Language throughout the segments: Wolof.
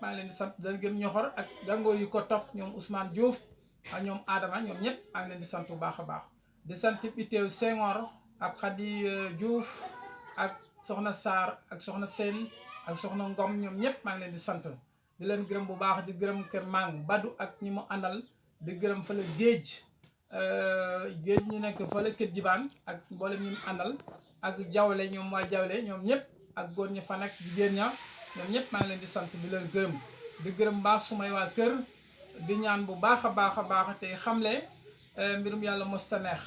maa ngi leen di sant di leen gëm ñoxor ak gàngoor yu ko topp ñoom Ousmane Diouf ak ñoom Adama ñoom ñëpp maa ngi leen di sant bu baax a baax di sant Biteew Senghor ak Khady Diouf ak soxna Sarr ak soxna Sène ak soxna Ngom ñoom ñëpp maa ngi leen di sant di leen gërëm bu baax di gërëm kër Mang Badou ak ñi mu àndal di gërëm fële géej ñu nekk fële kër Jibaan ak mboolem ñi mu àndal ak jawle ñoom waa jawle ñoom ñëpp ak góor ñi fa nekk jigéen ña ñoom ñëpp maa ngi leen di sant di leen gërëm di gërëm baax sumay waa kër di ñaan bu baax a baax te xamle mbirum yàlla mos ta neex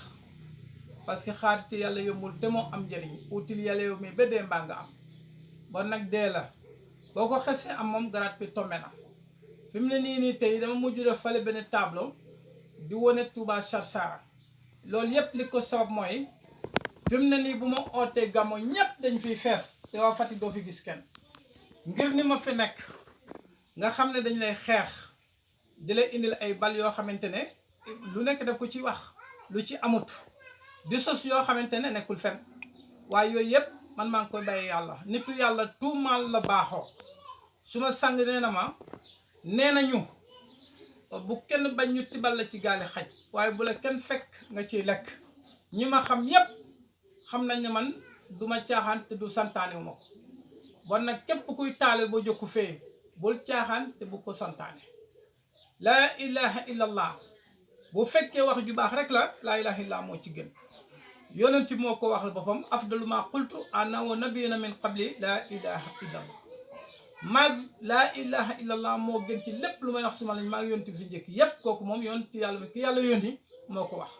parce que xaarite yàlla yombul te moo am njëriñ util yàlla yow mi ba dee mbaa nga am bon nag dee la boo ko xesee am moom garaat bi tombe na fi mu ne nii tey dama mujj def fale benn tableau di wone Touba Sarsara loolu yépp li ko sabab mooy fi mu ne nii bu ma ootee gàmmo ñépp dañ fiy fees te waa Fatick doo fi gis kenn ngir ni ma fi nekk nga xam ne dañ lay xeex di lay indil ay bal yoo xamante ne lu nekk daf ko ci wax lu ci amut di sos yoo xamante ne nekkul fen waaye yooyu yëpp man maa ngi koy bàyyi yàlla nitu yàlla tuumaal la baaxoo su ma sang nee na ma nee nañu bu kenn bañ ñu tibal la ci gaali xaj waaye bu la kenn fekk nga ciy lekk ñi ma xam yépp xam nañ ne man du ma caaxaan te du santaane wu ma ko bon nag képp kuy taale boo jokku fee bul caaxaan te bu ko santaane laa ilaha illallah bu fekkee wax ju baax rek la laa ilaha illallah moo ci gën yonent moo ko wax la boppam afdalu ma qultu ana wa nabiyina min qabli laa ilaha illallah maag laa ilaha illallah moo gën ci lépp lu may wax suma lañ maag yonti fi njëkk yépp kooku moom yonti yàlla mi ki yàlla yonti moo ko wax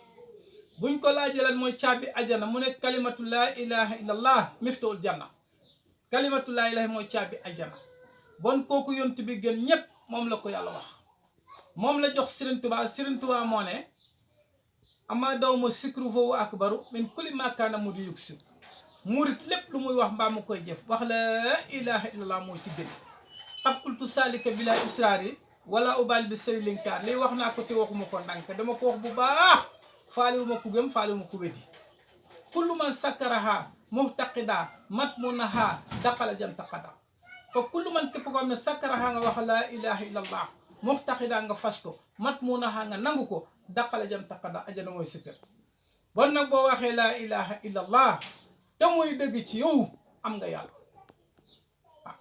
buñ ko laajalan mooy caabi ajana mu ne kalimatu laa ilaha illallah miftaul janna kalimatu laa ilaha mooy caabi ajana bon kooku yonti bi gën ñépp moom la ko yàlla wax moom la jox Serigne Touba moo ne ama daw ma sikru foofu akbaru min kulli makaana mu di yug si murit lépp lu muy wax mbaa mu koy jëf wax la ilaha illallah moo ci gën xat qultu salika bila israari wala ubal bi say linkaar lii wax naa ko te waxuma ko ndànk dama ko wax bu baax faaliwuma ku gëm faaliwuma ku weddi kullu man sakkaraha muhtaqida matmunaha daqala jantaqada fa kullu man képp ko xam ne sakkaraha nga wax la ilaha illallah muhtaqida nga fas ko matmunaha nga nangu ko daqala jantaqada ajana mooy sikkër bon nag boo waxee la ilaha illallah te muy dëgg ci yow am nga yàlla waaw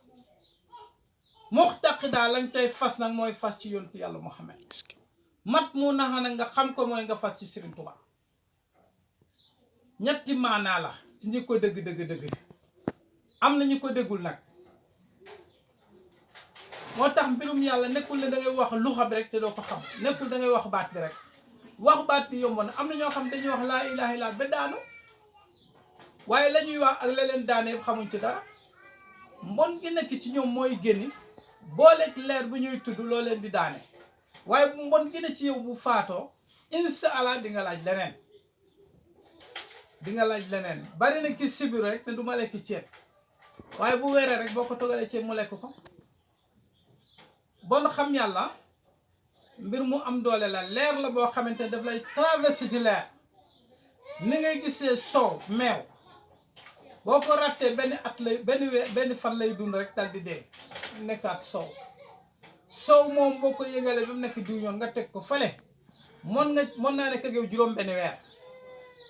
muxtaqida lañ cay fas nag mooy fas ci yontu yàlla Muhammad mat mu naxa nag nga xam ko mooy nga fas ci Serigne Touba ñetti maanaa la ci ñi ko dëgg am na ñu ko déggul nag moo tax mbirum yàlla nekkul ne da ngay wax luxa bi rek te doo ko xam nekkul da ngay wax baat bi rek wax baat bi yomb na am na ñoo xam dañuy wax laa ilaha illa ba daanu waaye la ñuy wax ak la leen daane yëpp xamuñ ci dara mbon gi nekk ci ñoom mooy génni booleeg leer bu ñuy tudd loo leen di daane waaye bu mbon gi ne ci yow bu faatoo incha allah di nga laaj leneen bari na ki sibiru rek ne du ma lekk ceeb waaye bu weeree rek boo ko togalee ceeb mu lekk ko bon xam yàlla mbir mu am doole la leer la boo xamante ne daf lay traversé ci leer ni ngay gisee soow meew boo ko rattee benn fan lay dund rek dal di dee nekkaat soow moom boo ko yëgalee ba mu nekk diw ñoon nga teg ko fale mën naa nekk ak yow juróom benn weer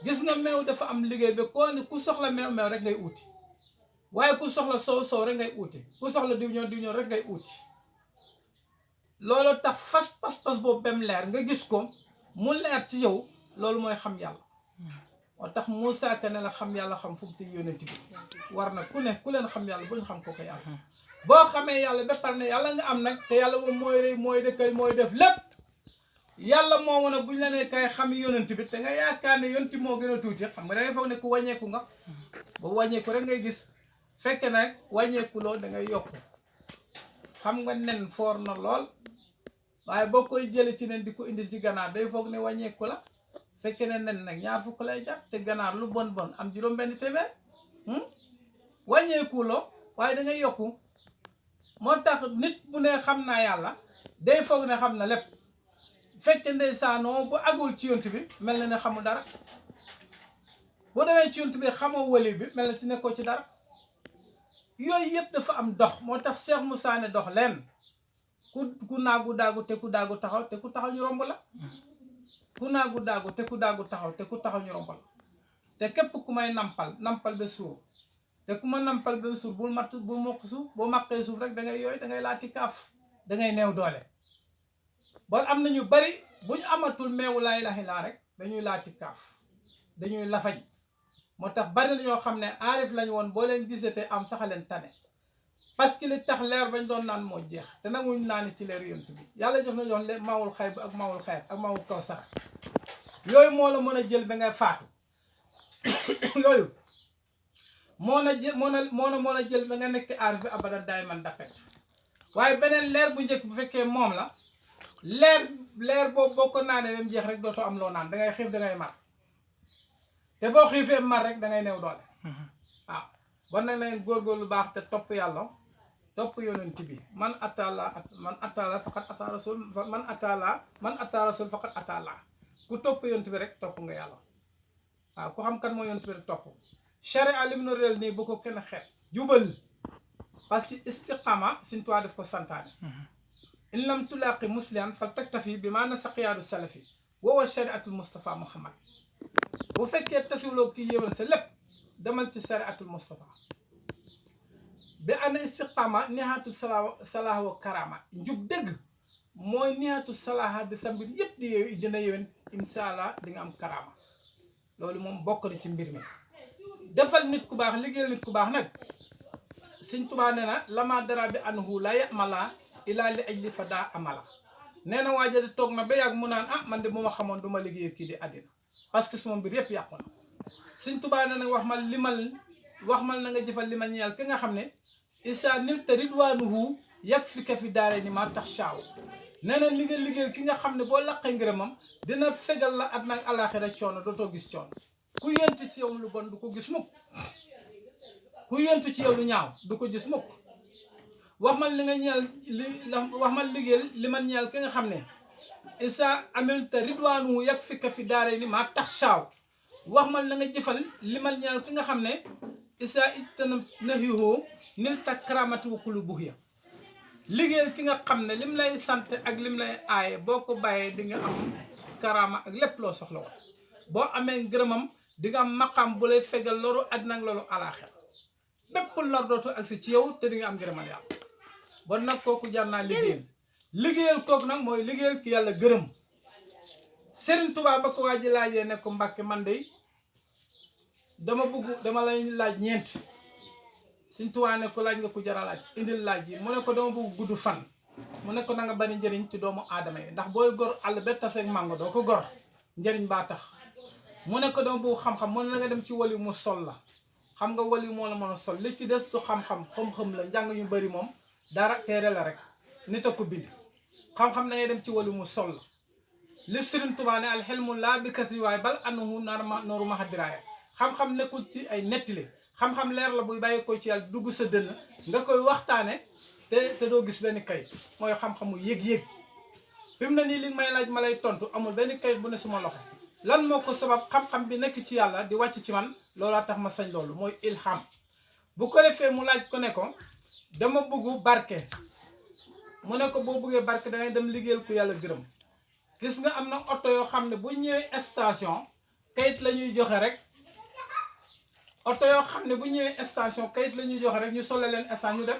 gis nga meew dafa am liggéey ba koo ne ku soxla meew rek ngay uuti waaye ku soxla soow rek ngay uuti ku soxla diw ñoon rek ngay uuti loolu tax pas boobu bem leer nga gis ko mu leer ci yow loolu mooy xam yàlla moo tax Moussa Ka ne la xam yàlla xam fu mu te yónent bi war na ku leen xam yàlla bu ñu xam ko yàlla boo xamee yàlla ba pare ne yàlla nga am nag te yàlla moom mooy rëy mooy dëkkal mooy def lépp yàlla moomu nag bu ñu la nee kay xam yónent bi te nga yaakaar ne yónent moo gën a tuuti xam nga dangay foog ne ku wàññeeku nga ba wàññeeku rek ngay gis fekke nag wàññeeku loo da ngay yokku xam nga nen foor na lool waaye boo koy jële ci nen di ko indi ci ganaar day foog ne wàññeeku la fekke ne nen nag ñaar fukk lay jar te ganaar lu bon am juróom benn téeméer wàññeeku loo waaye da ngay yokku moo tax nit bu ne xam naa yàlla day foog ne xam na lépp fekke ndeysaanoo bu agul ci yont bi mel na ne xamul dara boo demee ci yont bi xamoo wali bi mel na ci nekkoo ci dara yooyu yëpp dafa am dox moo tax Cheikh Moussa ne dox leen ku naagu daagu te ku daagu taxaw te ku taxaw ñu romb la ku naagu daagu te ku daagu taxaw te ku taxaw ñu romb la te képp ku may nampal ba suur te ku ma nampal ba suur bul mokk suuf boo màqee suuf rek da ngay yooyu da ngay laati kaaf da ngay neew doole bon am na ñu bari bu ñu amatul meewu laa ilaaha illallaah rek dañuy laati kaaf dañuy lafañ moo tax bari na ñoo xam ne aarif lañ woon boo leen gisatee am saxaleen tane parce que li tax leer bañ doon naan moo jeex te nanguñ naani ci leer yonent bi yàlla jox na jox maawul xay bi ak maawul xayat ak maawul kawsara yooyu moo la mën a jël ba nga faatu yooyu moo na jël ba nga nekk aarif bi abadan daay man dappet waaye beneen leer bu njëkk bu fekkee moom la leer boobu boo ko naanee ba mu jeex rek dootoo am loo naan dangay xiif dangay mar te boo xiifee mar rek dangay new doole waaw bon nag na ngeen góorgóorlu baax te topp yàlla topp yonent bi man ataala faqat ata rasul man ata rasul faqat ataala ku topp yonent bi rek topp nga yàlla waaw ku xam kan moo yonent bi rek topp charia lim na réel nii bu ko kenn xeet jubal parce que istiqama Sëñ Tuubaa def ko santaane in lam tulaaqi musliman fal taktafi bi maana saqiyaadu salafi wa shariatul Mustafa Muhammad bu fekkee tasiwloo kii yéwén sa lépp demal ci shariatul Mustafa bi ana istiqama nihaatu salaaha wa karama njub dëgg mooy nihaatu salaaha di sa mbir yëpp di dina yéwén insha allah di nga am karama loolu moom bokk na ci mbir mi defal nit ku baax liggéeyal nit ku baax nag Sëñ Tuubaa nee na lama dara bi anhu la yamala ilaa li ajli fa daa amala nee na waaja di toog na ba yàgg mu naan man de bu ma xamoon du ma liggéey kii di àddina parce que suma mbir yëpp yàqu na Sëñ Tuubaa nee na wax mal na nga jëfal limal ñeel ki nga xam ne isa nilta ridwanuhu yag fi ka fi daare ni ma tax shaaw nee na liggéeyal ki nga xam ne boo laqee ngërëmam dina fegal la àddina ak àllaaxira coono dootoo gis coono ku yentu ci yow lu bon du ko gis mukk ku yentu ci yow lu ñaaw du ko gis mukk wax mal li nga ñeel wax mal liggéeyal li man ñeel ki nga xam ne isa amilta ridwanuhu yag fi ka fi daare ni ma tax shaaw wax mal na nga jëfal li man ñeel ki nga xam ne isa ittana nahihoo nil tak karamati wa kulu buxya liggéeyal ki nga xam ne lim lay sant ak lim lay aaye boo ko bàyyee di nga am karama ak lépp loo soxla woon boo amee ngërëmam di nga am maqam bu lay fegal loru àddina ak loolu alaaxira bépp lor dootu agsi ci yow te di nga am ngërëmal yàlla bon nag kooku jar naa liggéeyal kooku nag mooy liggéeyal ki yàlla gërëm Sëriñ Tuubaa ba ko waa ji laajee ne ko Mbàkke man de dama lay laaj ñeent Sëñ Tuubaa ne ko laaj nga ko jara laaj indil laaj yi mu ne ko dama bëgg gudd fan mu ne ko na nga bari njëriñ ci doomu aadama yi ndax booy gor àll ba taseeg màngo doo ko gor njëriñ baa tax mu ne ko dama bëgg xam-xam mu ne na nga dem ci wali mu sol la xam nga wali moo la mën a sol li ci des du xam-xam la njàng ñu bari moom dara teere la rek nit a ko bind xam-xam na ngay dem ci wali mu sol la li Sëriñ Tuubaa ne alxilmu laa bi kasri waaye bal annahu nooru mahadiraaya xam-xam nekkul ci ay nettali xam-xam leer la buy bàyyi ko ci yàlla dugg sa dënn nga koy waxtaane te doo gis benn kayit mooy xam-xamu yëg-yëg fi mu ne nii li may laaj ma lay tontu amul benn kayit bu ne suma loxo lan moo ko sabab xam-xam bi nekk ci yàlla di wàcc ci man loolaa tax ma sañ loolu mooy ilham bu ko defee mu laaj ko ne ko dama bëggu barke mu ne ko boo bëggee barke dangay dem liggéeyal ku yàlla gërëm gis nga am na oto yoo xam ne bu ñëwee station kayit la ñuy joxe rek oto yoo xam ne bu ñëwee station kayit la ñuy joxe rek ñu sole leen station ñu dem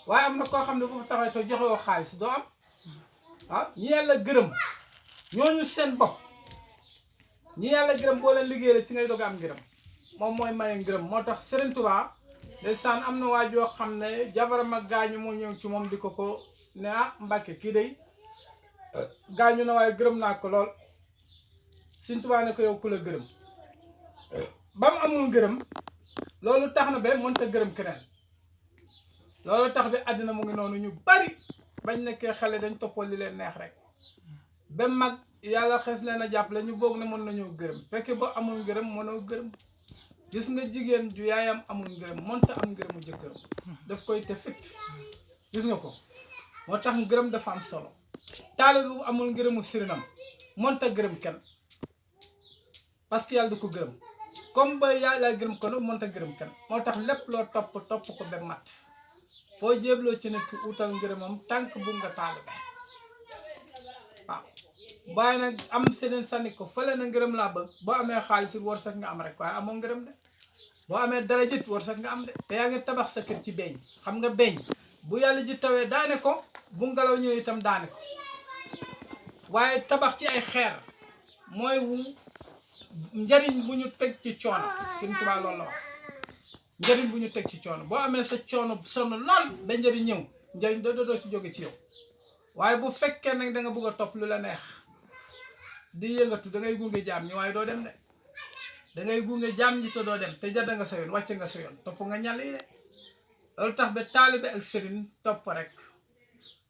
waaye am na koo xam ne bu fa taxawee to joxe woo xaalis doo am waaw ñi yàlla gërëm ñooñu seen bopp ñi yàlla gërëm boo leen liggéeyee ci ngay doog am ngërëm moom mooy maye ngërëm moo tax Sëriñ Tuubaa ndeysaan am na waa joo xam ne jabaram ak gaañu moo ñëw ci moom di ko ne Mbàkke kii day gaañu na waaye gërëm naa ko lool Sëriñ Tuubaa ne ko yow ku la gërëm ba mu amul ngërëm loolu tax na ba mënta gërëm keneen loolu tax bi àddina mu ngi noonu ñu bari bañ nekkee xale dañ toppoo li leen neex rek ba mag yàlla xes leen a jàppale ñu boog ne mën nañoo gërëm fekke ba amul ngërëm mënoo gërëm gis nga jigéen ju yaayam amul ngërëm mënta am ngërëmu jëkkëram daf koy te fit gis nga ko moo tax ngërëm dafa am solo taalibe bu amul ngërëmu sëriñam mënta gërëm kenn parce que yàlla du ko gërëm comme ba yàlla gërëm ko mënta gërëm kenn moo tax lépp loo topp ko ba mat boo jébloo ci nit ki utal ngërëmam tànk bu nga taalibe waaw waaye nag am seneen sànni ko fële na ngërëm laa bëgg boo amee xaalis it wërsëg nga am rek waaye amoo ngërëm de boo amee darajit wërsëg nga am de te yaa ngi tabax sa kër ci beñ xam nga beñ bu yàlla ji tawee daane ko bu ngelaw ñëw itam daane ko waaye tabax ci ay xeer mooy njariñ bu ñu teg ci coono Sëñ Tuubaa loolu la wax njariñ bu ñu teg ci coono boo amee sa coono sonn lool ba njariñ ñëw njariñ doo ci jóge ci yow waaye bu fekkee nag da nga bëgg a topp lu la neex di yëngatu da ngay gunge jaam ñi waaye doo dem de da ngay gunge jaam ñi te doo dem te jadda nga sa yoon wàcce nga sa yoon topp nga ñal yi de loolu tax ba taalibe ak sëriñ topp rek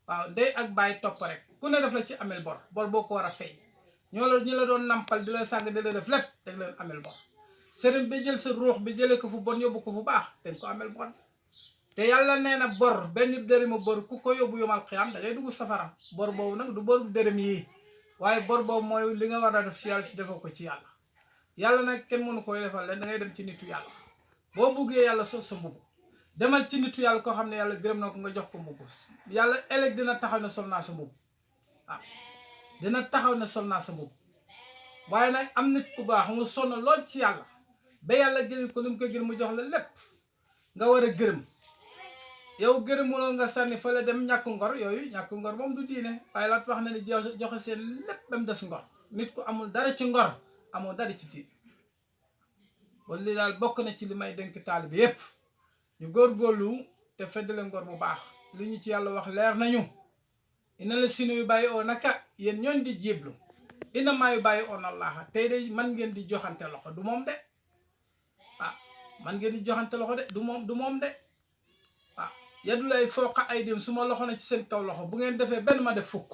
waaw ndey ak baay topp rek ku ne def la ci amel bor boo ko war a fay ñi la doon nampal di la sàng di la def lépp da nga leen amel bor sëriñ bi jël sa ruux bi jëlee ko fu bon yóbbu ko fu baax dañ ko amel bor te yàlla nee na bor benn dërëmu bor ku ko yóbbu yomal xiyaam da ngay dugg safara bor boobu nag du bor dërëm yi waaye bor boobu mooy li nga war a def ci yàlla ci defoo ko ci yàlla yàlla nag kenn mënu koy defal leen da ngay dem ci nitu yàlla boo buggee yàlla sol sa mbubb demal ci nitu yàlla koo xam ne yàlla gërëm na ko nga jox ko mbubb yàlla ëllëg dina taxaw ne sol naa sa mbubb waaw dina taxaw ne sol naa sa mbubb waaye nag am nit ku baax mu sonn lool ci yàlla ba yàlla gënal ko li mu ko gën mu jox la lépp nga war a gërëm yow gërëmuloo nga sànni fa la dem ñàkk ngor yooyu ñàkk ngor moom du diine waaye la wax na ni joxe seen lépp ba mu des ngor nit ku amul dara ci ngor amoo dara ci diine bon li daal bokk na ci li may dénk taalibe yépp ñu góorgóorlu te feddale ngor bu baax li ñu ci yàlla wax leer nañu ina la sinu yu bàyyi oo naka yéen ñooñ di jéblu ina maa yu bàyyi oon allaha tey de man ngeen di joxante loxo du moom de man ngeen di joxante loxo de du moom de yadu lay fooqa ay dem su ma loxo na ci seen kaw loxo bu ngeen defee benn ma def fukk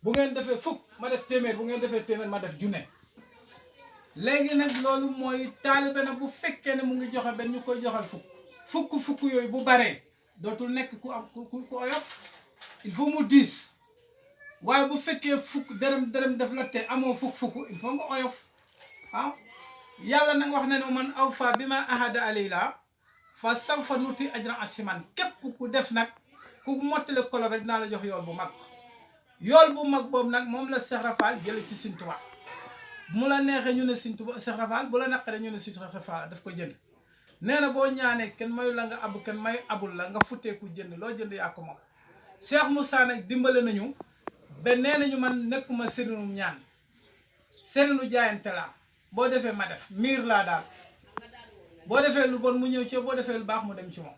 bu ngeen defee fukk ma def téeméer bu ngeen defee téeméer ma def junne léegi nag loolu mooy taalibe nag bu fekkee ne mu ngi joxe benn ñu koy joxal fukk yooyu bu baree dootul nekk ku am ku oyof il faut mu diis waaye bu fekkee fukk dërëm def la te amoo fukk il faut nga oyof waaw yàlla nag wax na ne man awfa bi ma ahada alayla fa sawfa nuuti ajran asiman képp ku def nag ku mottale kolo rek dinaa la jox yool bu mag boobu nag moom la Cheikh Rafal jële ci Sëñ Tuubaa mu la neexee ñu ne Sëñ Tuubaa Cheikh Rafal bu la naqaree ñu ne Cheikh Rafal daf ko jënd nee na boo ñaanee kenn mayu la nga abu kenn may abul la nga futteeku jënd loo jënd yaa ko moom Cheikh Moussa nag dimbale nañu ba nee nañu man nekkuma sëriñu ñaan sëriñu jaayante laa boo defee ma def miir laa daal boo defee lu bon mu ñëw ci boo defee lu baax mu dem ci moom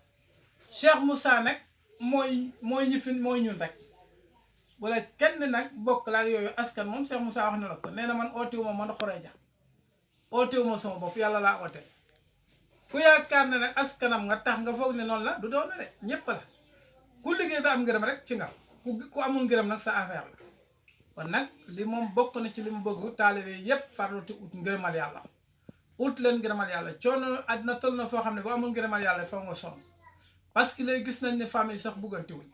Cheikh Moussa nag mooy ñun rek wala kenn nag bokk laa yooyu askan moom Cheikh Moussa wax na la ko nee na man ootiwuma man Xureja ootiwuma sama bopp yàlla laa oote ku yaakaar ne nag askanam nga tax nga foog ne noonu la du doon de ñépp la ku liggéey ba am ngërëm rek ci nga ku amul ngërëm nag sa affaire la kon nag li moom bokk na ci li mu bëgg taalibe yépp farluti ut ngërëmal yàlla ut leen ngërëmal yàlla coono àddina toll na foo xam ne boo amul ngërëmal yàlla foo nga sonn parce que léegi gis nañ ne famille sax buggante wuñ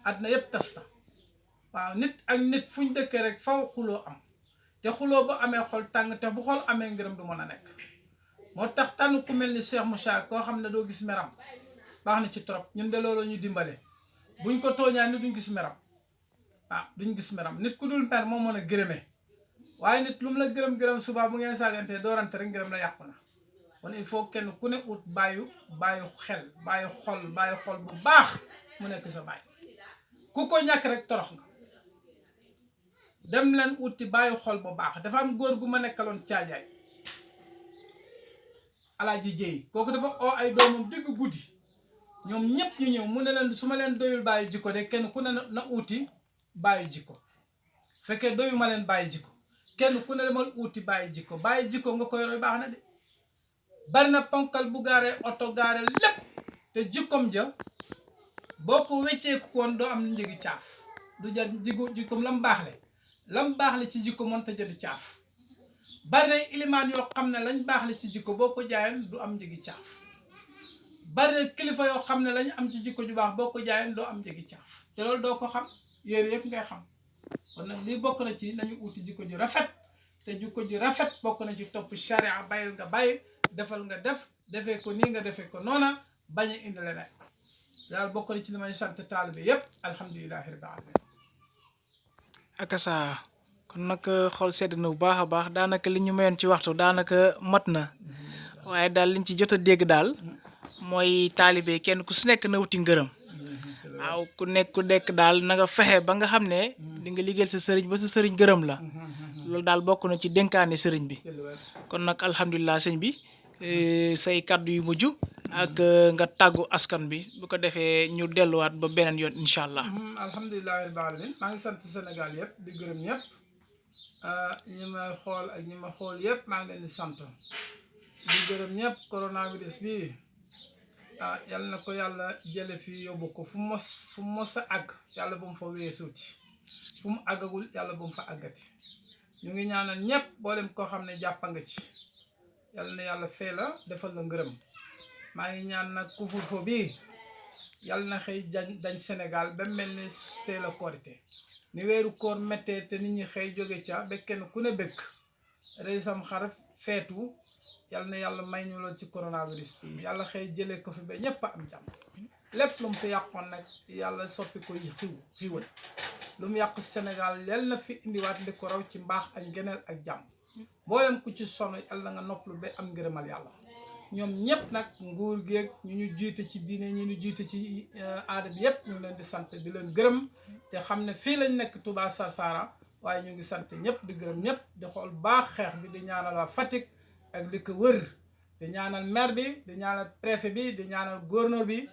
àddina yépp tas na waaw nit ak nit fu ñu dëkkee rek faw xuloo am te xuloo bu amee xol tàng te bu xol amee ngërëm du mën a nekk moo tax tànn ku mel ni Cheikh Moussa koo xam ne doo gis meram baax na ci trop ñun de loolu ñu dimbale buñ ko tooñaa ni duñ gis meram waaw duñ gis meram nit ku dul mer moo mën a gërëmee waaye nit lu mu la gërëm suba bu ngeen saagantee doorante rek ngërëm la yàqu na kon il faut kenn ku ne ut bàyyi xel bàyyi xol bu baax mu nekk sa bàyyi ku ko ñàkk rek torox nga dem leen uti bàyyi xol bu baax dafa am góor gu ma nekkaloon caajaay Alaaji Jéy kooku dafa oo ay doomam digg guddi ñoom ñëpp ñu ñëw mu ne leen su ma leen doyul bàyyi jikko de kenn ku ne na uti bàyyi jikko fekkee doyu ma leen bàyyi jikko kenn ku ne demal uti bàyyi jikko nga koy roy baax na de bari na ponkal bu gaaree oto gaare lépp te jikkom ja boo ko wecceeku koon doo am njëgi caaf du jar jikkom lam baax le ci jikko mën ta jënd caaf bari na ilimaan yoo xam ne lañ baax le ci jikko boo ko jaayan du am njëgi caaf bari na kilifa yoo xam ne lañ am ci jikko ju baax boo ko jaayan doo am njëgi caaf te loolu doo ko xam yéen yëpp ngay xam kon nag lii bokk na ci nañu uti jikko ju rafet te jikko ju rafet bokk na ci topp charia bàyyil nga bàyyi defal nga defee ko nii nga defee ko noona bañ a indi leneen yàlla bokk na ci li may sant taalibe yëpp alhamdulilahi rabbil alamin akasa kon nag xool sedd na bu baax a baax daanaka li ñu mayoon ci waxtu daanaka mat na waaye daal liñ ci jot a dégg daal mooy taalibe kenn ku si nekk na wuti ngërëm waaw ku nekk daal na nga fexe ba nga xam ne di nga liggéeyal sa sëriñ ba sa sëriñ gërëm la loolu daal bokk na ci dénkaane sëriñ bi kon nag alhamdulilah sëñ bi say kàddu yu mujj ak nga tàggu askan bi bu ko defee ñu delluwaat ba beneen yoon incha allah. alhamdulilahi rabbil alamin maa ngi sant Sénégal yëpp di gërëm ñëpp ñi may xool ak ñi ma xool yëpp maa ngi leen di sant di gërëm ñëpp coronavirus bi yal na ko yàlla jële fii yóbbu ko fu mu mos a àgg yàlla bu mu fa weesuuti fu mu àggagul yàlla bu mu fa àggati ñu ngi ñaanal ñëpp boolem koo xam ne jàppa nga ci yal na yàlla fee la defal la ngërëm maa ngi ñaan nag couvre-feu bi yàlla na xëy dañ Sénégal ba mel ni teel a korité ni weeru koor méttee te nit ñi xëy jóge ca ba kenn ku ne bëgg rey sam xar feetu yàlla na yàlla may ñu lool ci coronavirus bi yàlla xëy jëlee ko fi ba ñëpp a am jàmm lépp lu mu fi yàqoon nag yàlla soppi ko xiiwal lu mu yàq Sénégal yal na fi indiwaat li ko raw ci mbaax ak ngeneel ak jàmm mboolem ku ci sonn yàlla nga noppalu ba am ngërëmal yàlla ñoom ñëpp nag nguur geeg ñu ñu jiite ci diine ñu ñu jiite ci aada bi yëpp ñu ngi leen di sant di leen gërëm te xam ne fii lañ nekk Touba Sarsara waaye ñu ngi sant ñëpp di gërëm ñëpp di xool baax xeex bi di ñaanal waa Fatick ak li ko wër di ñaanal maire bi di ñaanal préfet bi di ñaanal gouverneur bi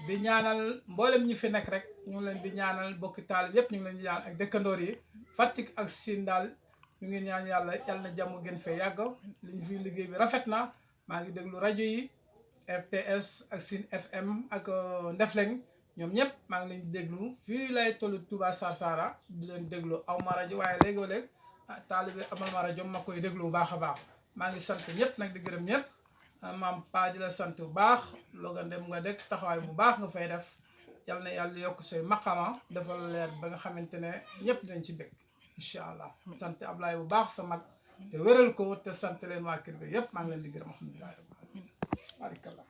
di ñaanal mboolem ñi fi nekk rek ñu ngi leen di ñaanal bokki taalib yëpp ñu ngi leen di ñaanal ak dëkkandoor yi Fatick ak Sine daal ñu ngi ñaan yàlla na jàmm gën fee yàgg liñ fi liggéey bi rafet na maa ngi déglu rajo yi RTS ak Sine FM ak Ndefleng ñoom ñëpp maa ngi leen di déglu fii lay tollu Touba Sarsara di leen déglu aw ma rajo waaye léegoo-léeg taalibe amal ma rajo ma koy déglu bu baax a baax maa ngi sant ñëpp nag di gërëm ñëpp maam pa di la sant bu baax looga dem nga dëkk taxawaay bu baax nga fay def yal na yàlla yokk say maqama defal leer ba nga xamante ne ñëpp dañ ci bëgg incha allah sant Ablaye bu baax sa mag te wéral ko te sant leen waa kër ga yëpp maa ngi leen di gërëm alhamdulilah barakallah